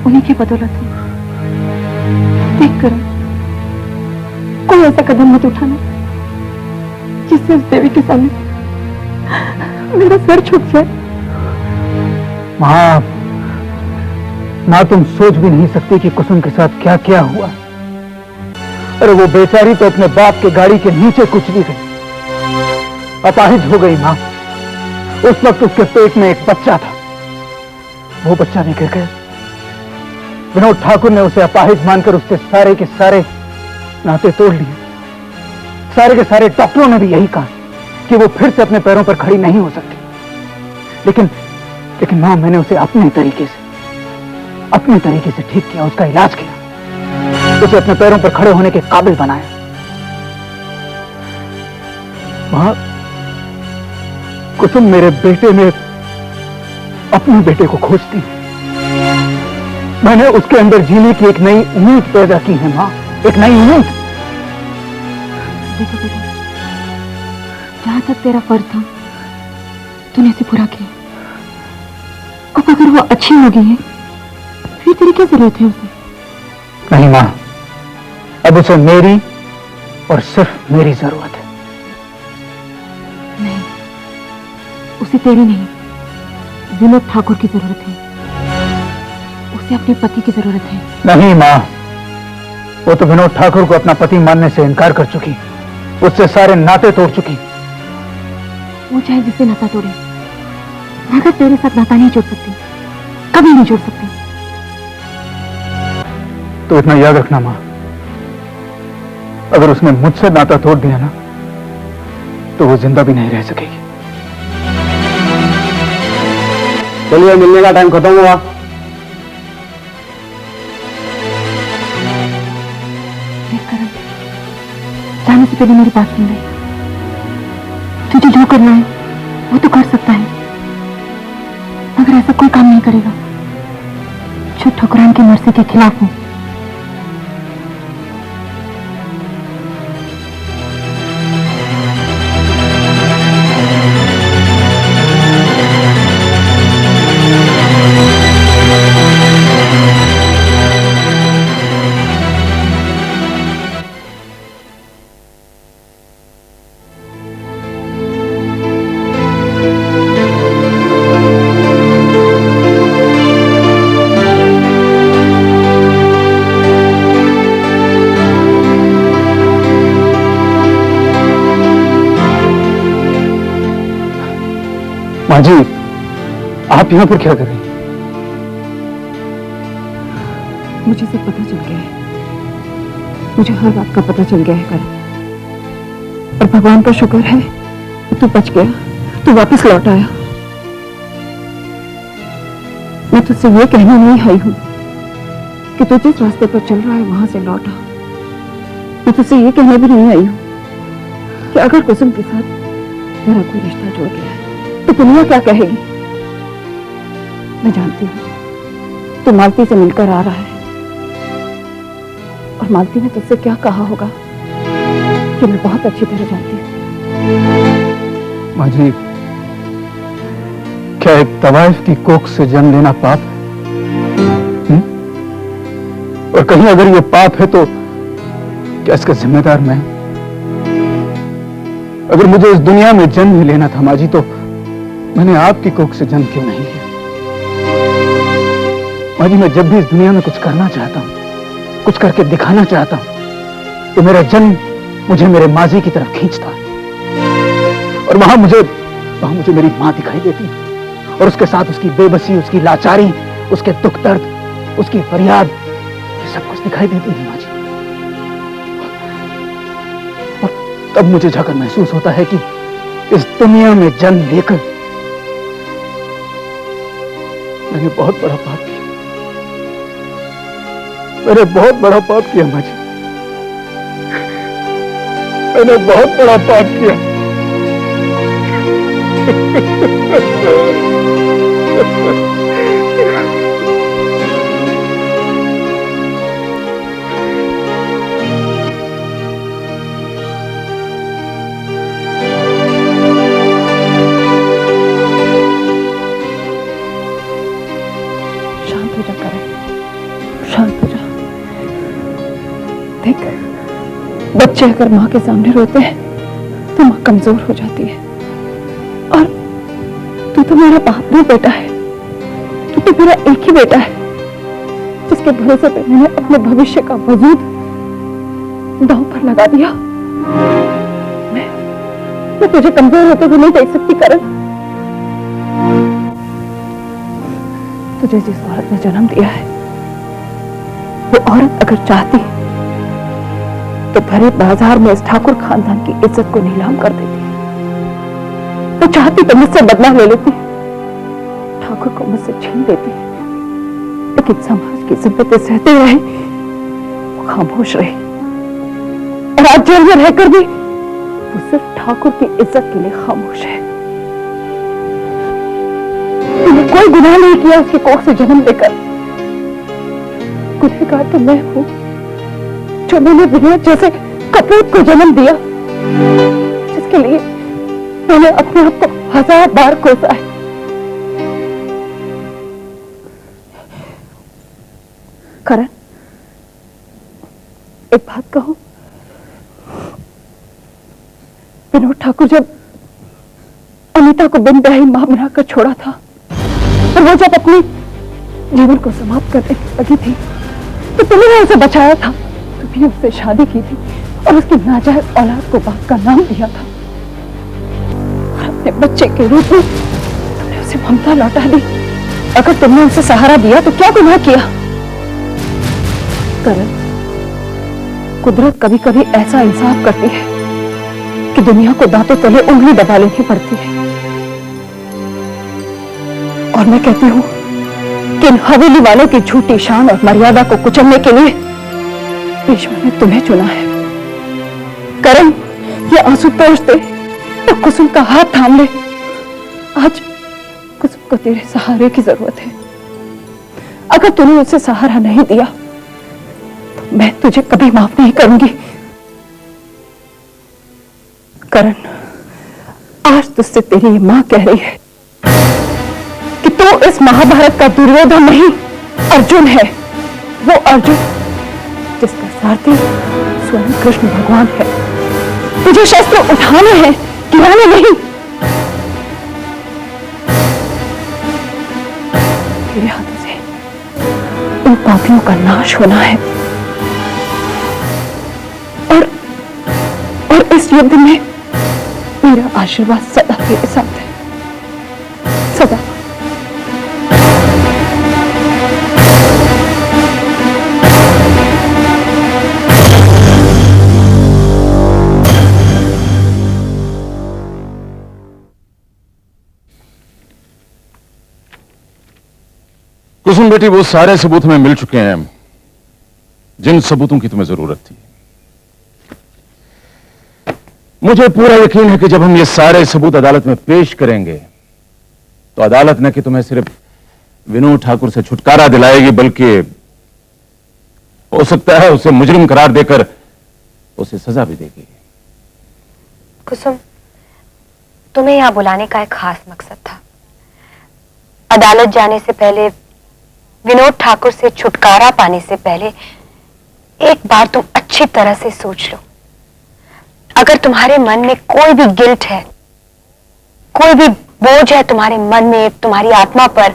उन्हीं की बदौलत है। देख कर कोई ऐसा कदम मत उठाना जिससे उस देवी के सामने मेरा सर झुक जाए। मां, तुम सोच भी नहीं सकती कि कुसुम के साथ क्या क्या हुआ। अरे वो बेचारी तो अपने बाप के गाड़ी के नीचे कुचली गई, अपाहिज हो गई मां। उस वक्त उसके पेट में एक बच्चा था, वो बच्चा भी गिर गया। विनोद ठाकुर ने उसे अपाहिज मानकर उससे सारे के सारे नाते तोड़ लिए। सारे के सारे डॉक्टरों ने भी यही कहा कि वो फिर से अपने पैरों पर खड़ी नहीं हो सकती। लेकिन मां, मैंने उसे अपने तरीके से ठीक किया, उसका इलाज किया, उसे अपने पैरों पर खड़े होने के काबिल बनाया। मां, कुसुम मेरे बेटे में अपने बेटे को खोजती है। मैंने उसके अंदर जीने की एक नई उम्मीद पैदा की है मां, एक नई उम्मीद। देखो बेटा, जहां तक तेरा फर्ज था तूने इसे पूरा किया। अब अगर वो अच्छी हो गई है, फिर तेरी क्या जरूरत है उसे? नहीं मां, अब उसे मेरी और सिर्फ मेरी जरूरत है। नहीं, उसे तेरी नहीं, विनोद ठाकुर की जरूरत है। उसे अपने पति की जरूरत है। नहीं मां, वो तो विनोद ठाकुर को अपना पति मानने से इनकार कर चुकी, उससे सारे नाते तोड़ चुकी। वो चाहे जिसे नाता तोड़े, मगर तेरे साथ नाता नहीं जोड़ सकती, कभी नहीं जोड़ सकती। तो इतना याद रखना मां, अगर उसने मुझसे नाता तोड़ दिया ना, तो वो जिंदा भी नहीं रह सकेगी। चलिए, मिलने का टाइम खत्म हुआ। जाने से पहले मेरी बात सुन ले। तुझे जो करना है वो तो कर सकता है, मगर ऐसा कोई काम नहीं करेगा जो ठकुराइन की मर्जी के खिलाफ हो। माँ जी, आप यहाँ पर क्या कर रही हैं? मुझे सब पता चल गया है, मुझे हर बात का पता चल गया है करण। और भगवान का शुक्र है तू बच गया, तू वापस लौट आया। मैं तुझसे ये कहने नहीं आई हूं कि तू जिस रास्ते पर चल रहा है वहां से लौट आ। मैं तुझसे ये कहने भी नहीं आई हूं कि अगर कुसुम के साथ मेरा कोई रिश्ता जुड़ गया है तो दुनिया क्या कहेगी। मैं जानती हूं तू मालती से मिलकर आ रहा है, और मालती ने तुझसे क्या कहा होगा कि मैं बहुत अच्छी तरह जानती हूं। माँ जी, क्या एक तवाइफ की कोख से जन्म लेना पाप है? और कहीं अगर ये पाप है तो क्या इसका जिम्मेदार मैं? अगर मुझे इस दुनिया में जन्म ही लेना था माँ जी, तो मैंने आपकी कोख से जन्म क्यों नहीं लिया? माँ जी, मैं जब भी इस दुनिया में कुछ करना चाहता हूं, कुछ करके दिखाना चाहता हूं, तो मेरा जन्म मुझे मेरे माजी की तरफ खींचता है। और वहां मुझे मेरी मां दिखाई देती है, और उसके साथ उसकी बेबसी, उसकी लाचारी, उसके दुख दर्द, उसकी फरियाद, ये सब कुछ दिखाई देती है माँ जी। और तब मुझे जाकर महसूस होता है कि इस दुनिया में जन्म लेकर मैंने बहुत बड़ा पाप किया। मैंने बहुत बड़ा पाप किया माँ जी, मैंने बहुत बड़ा पाप किया। शांत हो जा करण, शांत हो जा। देख, बच्चे अगर माँ के सामने रोते हैं तो माँ कमजोर हो जाती है। और तू तो मेरा बाप नहीं बेटा है, तू तो मेरा एक ही बेटा है जिसके भरोसे पे मैंने अपने भविष्य का वजूद दांव पर लगा दिया। मैं तुझे कमजोर होते हुए नहीं देख सकती करण। तुझे जिस औरत ने जन्म दिया है वो औरत अगर चाहती तो भरे बाजार में इस ठाकुर खानदान की इज्जत को नीलाम कर देती। वो चाहती तो मुझसे बदला ले लेती, ठाकुर को मुझसे छीन देती, लेकिन समाज की जिम्मत सहते रहे वो खामोश रहे। और आज जेल में रहकर भी वो सिर्फ ठाकुर की इज्जत के लिए खामोश है। तूने कोई गुनाह नहीं किया उसके कोख से जन्म लेकर। गुनहगार तो मैं हूं जो मैंने विनोद जैसे कपूत को जन्म दिया, जिसके लिए मैंने अपने आप को 1000 बार कोसा है। करण, एक बात कहूं, विनोद ठाकुर जब अनीता को बिन ब्याही मां बनाकर छोड़ा था और वो जब अपनी जीवन को समाप्त करने लगी थी तो तुमने उसे बचाया था। तुमने उससे शादी की थी और उसकी नाजायज औलाद को बाप का नाम दिया था, और अपने बच्चे के रूप में तुमने उसे ममता लौटा दी। अगर तुमने उसे सहारा दिया तो क्या गुनाह किया? करण, कुदरत कभी कभी ऐसा इंसाफ करती है कि दुनिया को दांतों तले उंगली दबा लेनी पड़ती है। और मैं कहती हूं कि इन हवेली वालों की झूठी शान और मर्यादा को कुचलने के लिए ईश्वर ने तुम्हें चुना है। करण ये आंसू पोंछ दे तो कुसुम का हाथ थाम ले। आज कुसुम को तेरे सहारे की जरूरत है। अगर तूने उसे सहारा नहीं दिया तो मैं तुझे कभी माफ नहीं करूंगी। करण, आज तुझसे तेरी मां कह रही है कि तू इस महाभारत का दुर्योधन नहीं अर्जुन है। वो अर्जुन जिसका सारथी स्वयं कृष्ण भगवान है। तुझे शस्त्र उठाने हैं, गिराने नहीं। तेरे हाथों से उन पापियों का नाश होना है। और इस युद्ध में मेरा आशीर्वाद सदा तेरे साथ है, सदा। कुसुम बेटी, वो सारे सबूत हमें मिल चुके हैं जिन सबूतों की तुम्हें जरूरत थी। मुझे पूरा यकीन है कि जब हम ये सारे सबूत अदालत में पेश करेंगे तो अदालत न कि तुम्हें सिर्फ विनोद ठाकुर से छुटकारा दिलाएगी, बल्कि हो सकता है उसे मुजरिम करार देकर उसे सजा भी देगी। कुसुम, तुम्हें यहां बुलाने का एक खास मकसद था। अदालत जाने से पहले, विनोद ठाकुर से छुटकारा पाने से पहले एक बार तुम अच्छी तरह से सोच लो। अगर तुम्हारे मन में कोई भी गिल्ट है, कोई भी बोझ है तुम्हारे मन में, तुम्हारी आत्मा पर,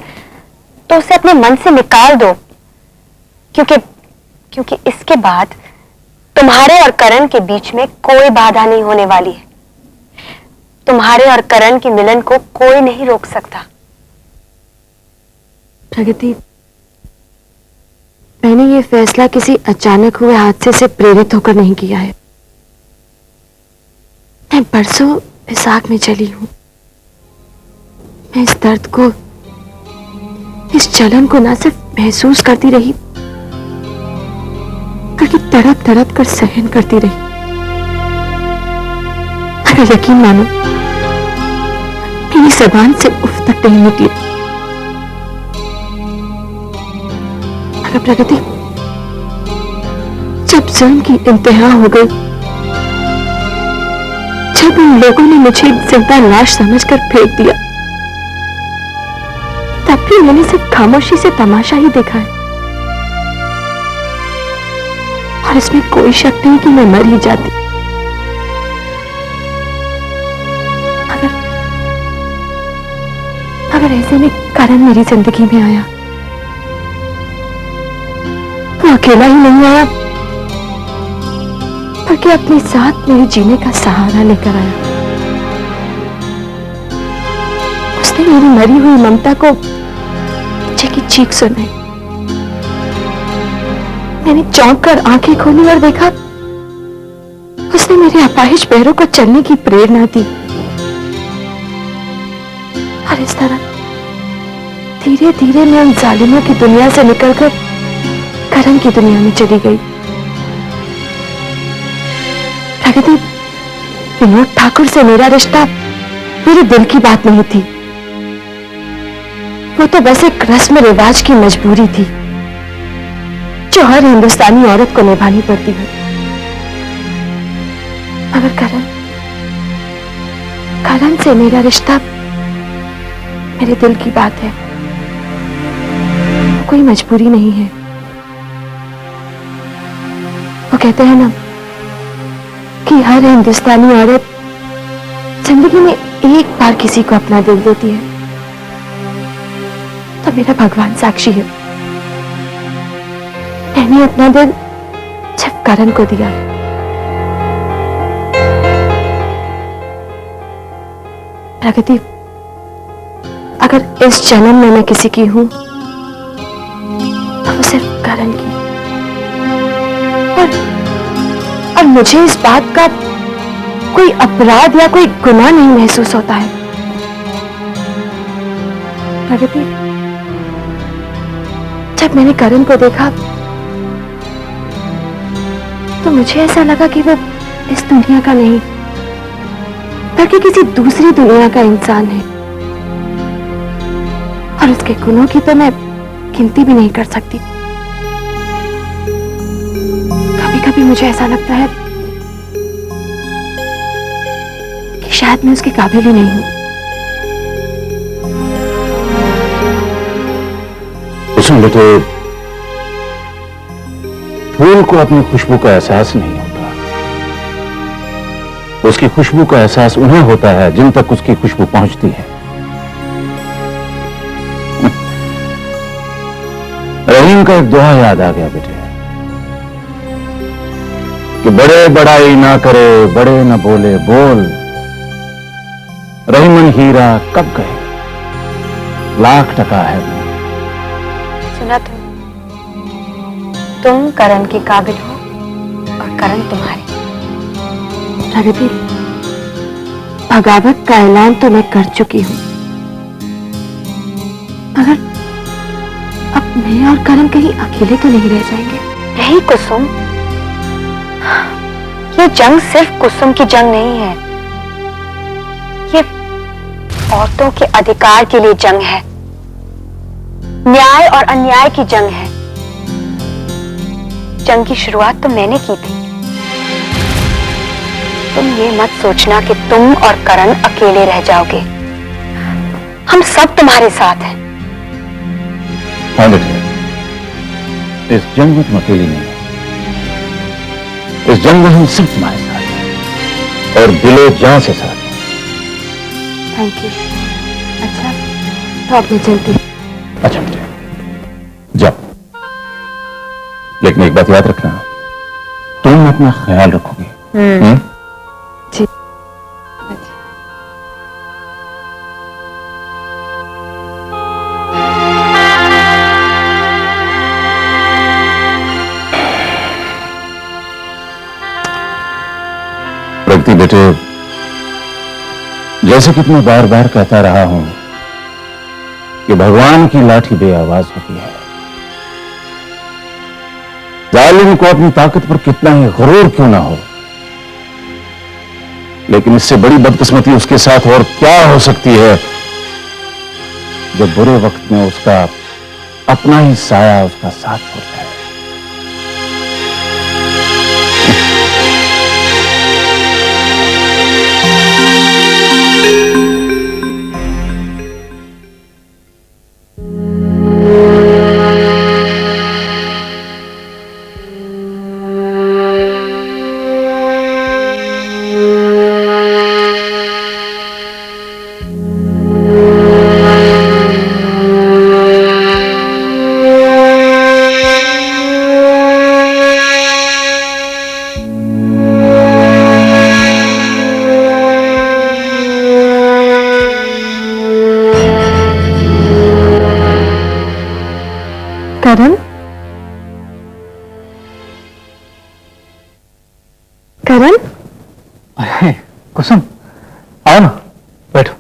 तो उसे अपने मन से निकाल दो। क्योंकि इसके बाद तुम्हारे और करण के बीच में कोई बाधा नहीं होने वाली है। तुम्हारे और करण के मिलन को कोई नहीं रोक सकता। प्रगति, मैंने ये फैसला किसी अचानक हुए हादसे से प्रेरित होकर नहीं किया है। मैं बरसों विशाख में चली हूं। मैं इस दर्द को, इस जलन को ना सिर्फ महसूस करती रही, बल्कि तड़प तड़प कर सहन करती रही। अगर यकीन मानो, मेरी जबान से उफ तक नहीं निकली। अगर प्रगति, जब जुल्म की इंतहा हो गई, जब उन लोगों ने मुझे एक जिंदा लाश समझकर फेंक दिया, तब भी मैंने सिर्फ खामोशी से तमाशा ही देखा है। और इसमें कोई शक नहीं कि मैं मर ही जाती। अगर ऐसे में करण मेरी जिंदगी में आया, वो अकेला ही नहीं आया, बल्कि अपने साथ मेरे जीने का सहारा लेकर आया। उसने मेरी मरी हुई ममता को पीछे की चीख सुनाई। मैंने चौंक कर आंखें खोली और देखा, उसने मेरे अपाहिज पैरों को चलने की प्रेरणा दी। और इस तरह धीरे धीरे मैं उन जालिमों की दुनिया से निकलकर करण की दुनिया में चली गई। प्रगति, विनोद ठाकुर से मेरा रिश्ता मेरे दिल की बात नहीं थी। वो तो बस एक रस्म रिवाज की मजबूरी थी जो हर हिंदुस्तानी औरत को निभानी पड़ती है। मगर करण से मेरा रिश्ता मेरे दिल की बात है, कोई मजबूरी नहीं है। वो कहते हैं ना कि हर हिंदुस्तानी औरत जिंदगी में एक बार किसी को अपना दिल देती है, तो मेरा भगवान साक्षी है, मैंने अपना दिल सिर्फ करण को दिया है। प्रगति, अगर इस जन्म में मैं किसी की हूं तो वो सिर्फ करण की। और मुझे इस बात का कोई अपराध या कोई गुनाह नहीं महसूस होता है। प्रगति, जब मैंने करण को देखा तो मुझे ऐसा लगा कि वो इस दुनिया का नहीं बल्कि किसी दूसरी दुनिया का इंसान है, और उसके गुणों की तो मैं गिनती भी नहीं कर सकती। कभी कभी मुझे ऐसा लगता है कि शायद मैं उसके काबिल ही नहीं हूं। कुसुम बेटे, फूल को अपनी खुशबू का एहसास नहीं होता। उसकी खुशबू का एहसास उन्हें होता है जिन तक उसकी खुशबू पहुंचती है। रहीम का एक दोहा याद आ गया बेटे कि बड़े बड़ाई ना करे, बड़े न बोले बोल, रहीमन हीरा कब गए, लाख टका है। सुना तुम करण के काबिल हो और करण तुम्हारे। प्रगति, बगावत का ऐलान तो मैं कर चुकी हूं, मगर अब मैं और करण कहीं अकेले तो नहीं रह जाएंगे। नहीं कुसुम, ये जंग सिर्फ कुसुम की जंग नहीं है, ये औरतों के अधिकार के लिए जंग है, न्याय और अन्याय की जंग है। जंग की शुरुआत तो मैंने की थी। तुम ये मत सोचना कि तुम और करण अकेले रह जाओगे, हम सब तुम्हारे साथ हैं। हाँ बेटे, इस जंग में तुम अकेली नहीं हो। इस जंग में हम सब तुम्हारे साथ हैं और दिलो जान से साथ हैं। Thank you. अच्छा, तो अब मैं चलती हूँ। अच्छा बेटे, जाओ, लेकिन एक बात याद रखना, तुम अपना ख्याल रखोगे। जी। प्रगति बेटे, जैसे कि मैं बार बार कहता रहा हूं कि भगवान की लाठी बेआवाज होती है। जालिम को अपनी ताकत पर कितना ही गुरूर क्यों ना हो, लेकिन इससे बड़ी बदकिस्मती उसके साथ और क्या हो सकती है जब बुरे वक्त में उसका अपना ही साया उसका साथ छोड़ जाए। करण, करण, अरे कुसुम, आओ ना, बैठो।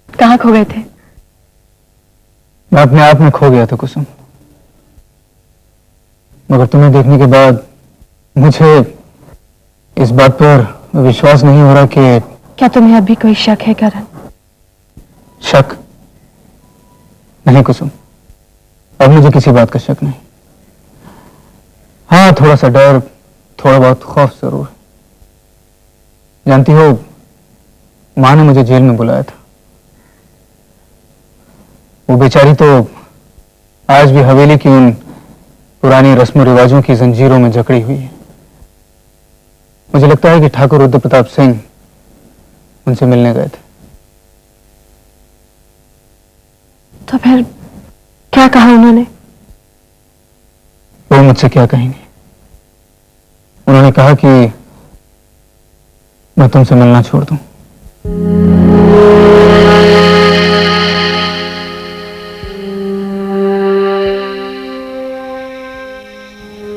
कहाँ खो गए थे? मैं अपने आप में खो गया था कुसुम, मगर तुम्हें देखने के बाद मुझे इस बात पर विश्वास नहीं हो रहा कि क्या तुम्हें अभी कोई शक है करण? शक नहीं कुसुम, अब मुझे किसी बात का शक नहीं। हाँ, थोड़ा सा डर, थोड़ा बहुत खौफ जरूर है। जानती हो, मां ने मुझे जेल में बुलाया था। वो बेचारी तो आज भी हवेली की उन पुरानी रस्म रिवाजों की जंजीरों में जकड़ी हुई है। मुझे लगता है कि ठाकुर रुद्र प्रताप सिंह उनसे मिलने गए थे। तो फिर क्या कहा उन्होंने? वो मुझसे क्या कहेंगे? उन्होंने कहा कि मैं तुमसे मिलना छोड़ दूं।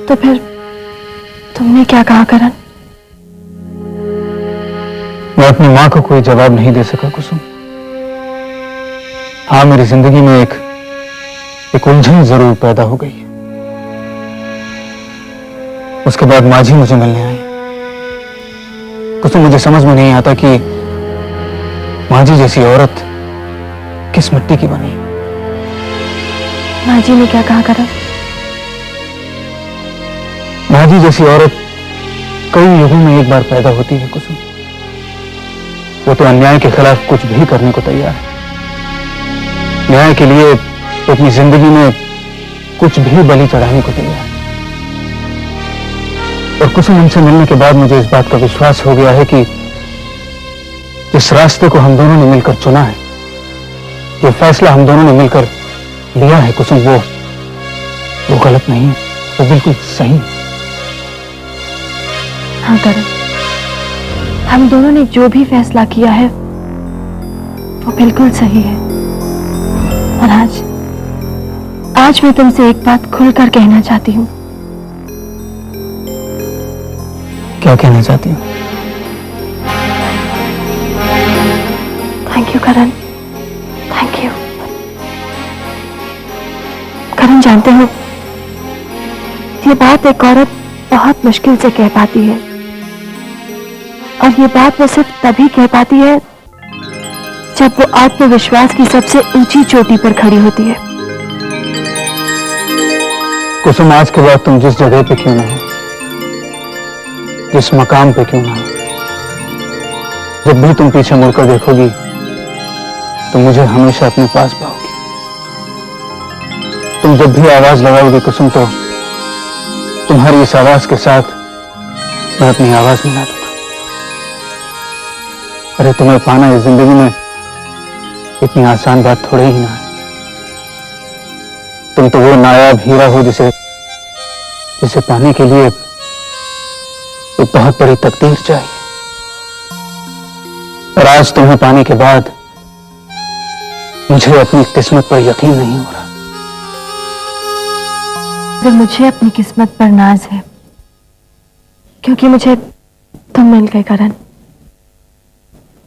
तो फिर तुमने क्या कहा करण? मैं अपनी मां को कोई जवाब नहीं दे सका कुसुम। हाँ, मेरी जिंदगी में एक उलझन जरूर पैदा हो गई है। उसके बाद माझी मुझे मिलने आई। कुछ मुझे समझ में नहीं आता कि माझी जैसी औरत किस मिट्टी की बनी। माझी ने क्या कहा करण? माझी जैसी औरत कई युगों में एक बार पैदा होती है कुसुम। वो तो अन्याय के खिलाफ कुछ भी करने को तैयार है। न्याय के लिए वो अपनी जिंदगी में कुछ भी बलि चढ़ाने को तैयार है। और कुसुम उनसे मिलने के बाद मुझे इस बात का विश्वास हो गया है कि जिस रास्ते को हम दोनों ने मिलकर चुना है, जो फैसला हम दोनों ने मिलकर लिया है कुसुम, वो गलत नहीं है, वो बिल्कुल सही है। हाँ करण, हम दोनों ने जो भी फैसला किया है वो बिल्कुल सही है। और आज मैं तुमसे एक बात खुलकर कहना चाहती हूँ। क्या कहना चाहती हूँ? Thank you Karan, thank you. Karan, जानते हो ये बात एक औरत बहुत मुश्किल से कह पाती है, और ये बात वो सिर्फ तभी कह पाती है जब वो आत्मविश्वास की सबसे ऊंची चोटी पर खड़ी होती है। कुसुम, आज के बाद तुम जिस जगह पे क्यों ना हो, जिस मकाम पे क्यों ना हो, जब भी तुम पीछे मुड़कर देखोगी तो मुझे हमेशा अपने पास पाओगी। तुम जब भी आवाज लगाओगी कुसुम, तो तुम्हारी इस आवाज के साथ मैं अपनी आवाज मिला दूंगा। अरे तुम्हें पाना इस जिंदगी में इतनी आसान बात थोड़ी ही ना है। तुम तो वो नायाब हीरा हो जिसे पाने के लिए एक बहुत बड़ी तकदीर चाहिए। और आज तुम्हें पाने के बाद मुझे अपनी किस्मत पर यकीन नहीं हो रहा। तो मुझे अपनी किस्मत पर नाज है, क्योंकि मुझे तुम मिल गए करण।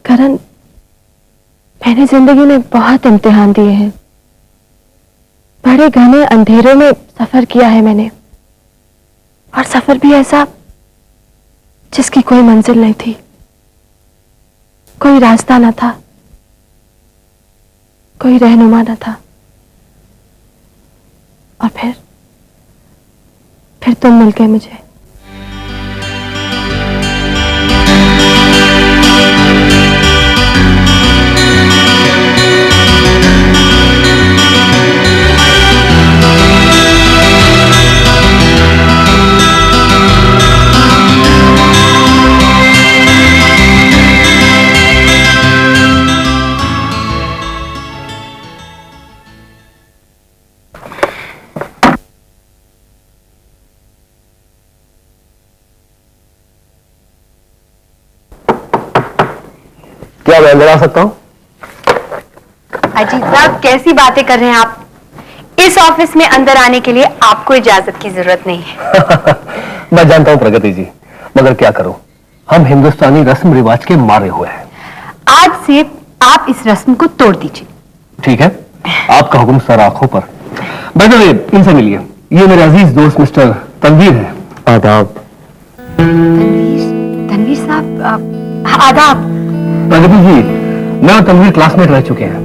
करण, मैंने जिंदगी में बहुत इम्तिहान दिए हैं, बड़े घने अंधेरों में सफर किया है मैंने, और सफर भी ऐसा जिसकी कोई मंजिल नहीं थी, कोई रास्ता न था, कोई रहनुमा न था। और फिर तुम मिल गए मुझे। क्या मैं अंदर आ सकता हूं? अजीत साहब, कैसी बातें कर रहे हैं आप? इस ऑफिस में अंदर आने के लिए आपको इजाजत की जरूरत नहीं है। मैं जानता हूं प्रगति जी, मगर क्या करूं, हम हिंदुस्तानी रस्म रिवाज के मारे हुए हैं। आज से आप इस रस्म को तोड़ दीजिए। ठीक है, आपका हुक्म सर आंखों पर। बैठो, इनसे मिलिए। ये मेरे अजीज दोस्त मिस्टर तनवीर हैं। आदाब। तनवीर साहब, आदाब। प्रगति जी, मैं और तनवीर क्लासमेट रह चुके हैं।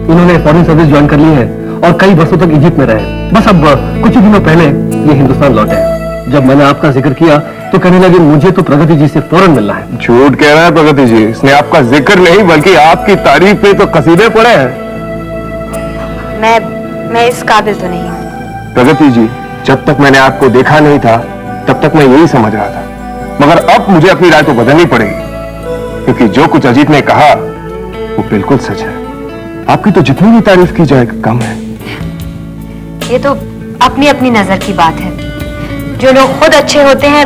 उन्होंने फॉरेन सर्विस ज्वाइन कर ली है और कई वर्षों तक इजिप्ट में रहे। बस अब कुछ ही दिनों पहले ये हिंदुस्तान लौटे हैं। जब मैंने आपका जिक्र किया तो कहने लगे मुझे तो प्रगति जी से फौरन मिलना है। झूठ कह रहा है प्रगति जी, इसने आपका जिक्र नहीं बल्कि आपकी तारीफ पे तो कसीदे पड़े हैं। मैं इस काबिल तो नहीं हूं। प्रगति जी, जब तक मैंने आपको देखा नहीं था तब तक मैं यही समझ रहा था, मगर अब मुझे अपनी राय तो बदलनी पड़ेगी, क्योंकि जो कुछ अजीत ने कहा वो बिल्कुल सच है। आपकी तो जितनी भी तारीफ की जाए कम है। ये तो अपनी अपनी नजर की बात है। जो लोग खुद अच्छे होते हैं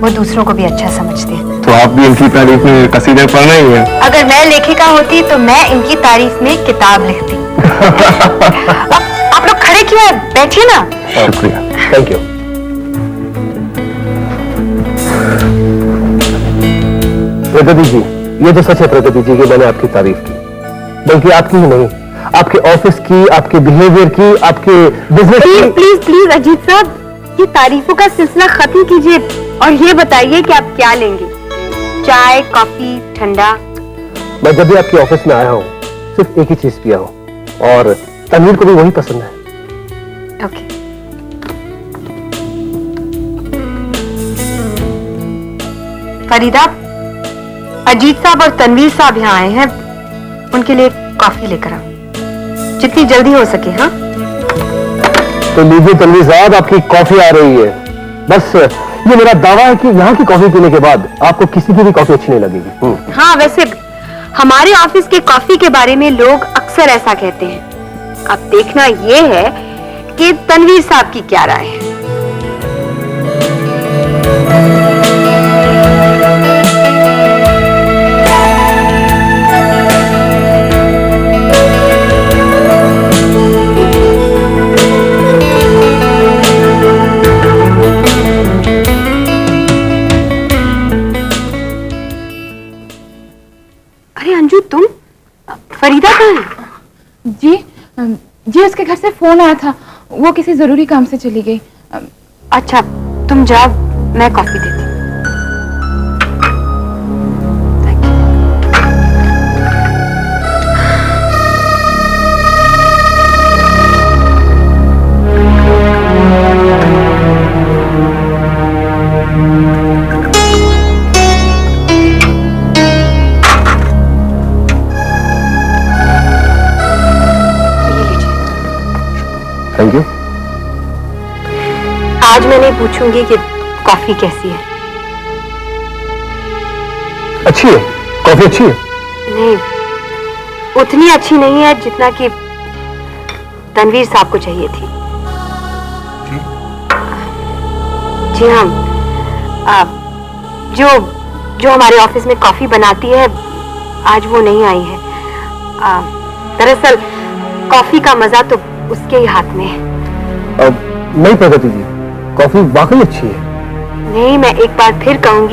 वो दूसरों को भी अच्छा समझते हैं। तो आप भी इनकी तारीफ में कसीदे पढ़ रही हैं। अगर मैं लेखिका होती तो मैं इनकी तारीफ में किताब लिखती। आप लोग खड़े क्यों हैं? बैठिए ना। शुक्रिया, थैंक यू। प्रगति जी, ये तो सच है प्रगति जी कि मैंने आपकी तारीफ की, बल्कि आपकी ही नहीं, आपके ऑफिस की, आपके बिहेवियर की, आपके बिजनेस की। प्लीज प्लीज अजीत साहब, ये तारीफों का सिलसिला खत्म कीजिए। और ये बताइए कि आप क्या लेंगे, चाय, कॉफी, ठंडा? मैं जब भी आपके ऑफिस में आया हूँ सिर्फ एक ही चीज पिया हूँ, और तनवीर को भी वही पसंद है। ओके। फरीदा, अजीत साहब और तनवीर साहब यहाँ आए हैं, उनके लिए कॉफी लेकर आओ, जितनी जल्दी हो सके। हाँ, तो लीजिए तनवीर साहब, आपकी कॉफी आ रही है। बस ये मेरा दावा है कि यहाँ की कॉफी पीने के बाद आपको किसी की भी कॉफी अच्छी नहीं लगेगी। हाँ, वैसे हमारे ऑफिस के कॉफी के बारे में लोग अक्सर ऐसा कहते हैं। अब देखना यह है कि तनवीर साहब की क्या राय है। अरे अंजू, तुम? फरीदा कहाँ है? जी उसके घर से फोन आया था, वो किसी जरूरी काम से चली गई। अच्छा, तुम जाओ, मैं कॉफी देती हूँ। Thank you. आज मैं नहीं पूछूंगी कि कॉफी कैसी है। अच्छी है, कॉफी अच्छी है। नहीं, उतनी अच्छी नहीं है जितना कि तनवीर साहब को चाहिए थी। जी हाँ, जो हमारे ऑफिस में कॉफी बनाती है, आज वो नहीं आई है। दरअसल कॉफी का मजा तो उसके ही हाथ में है। नहीं प्रगति जी, कॉफी वाकई अच्छी है। नहीं, मैं एक बार फिर कहूंगी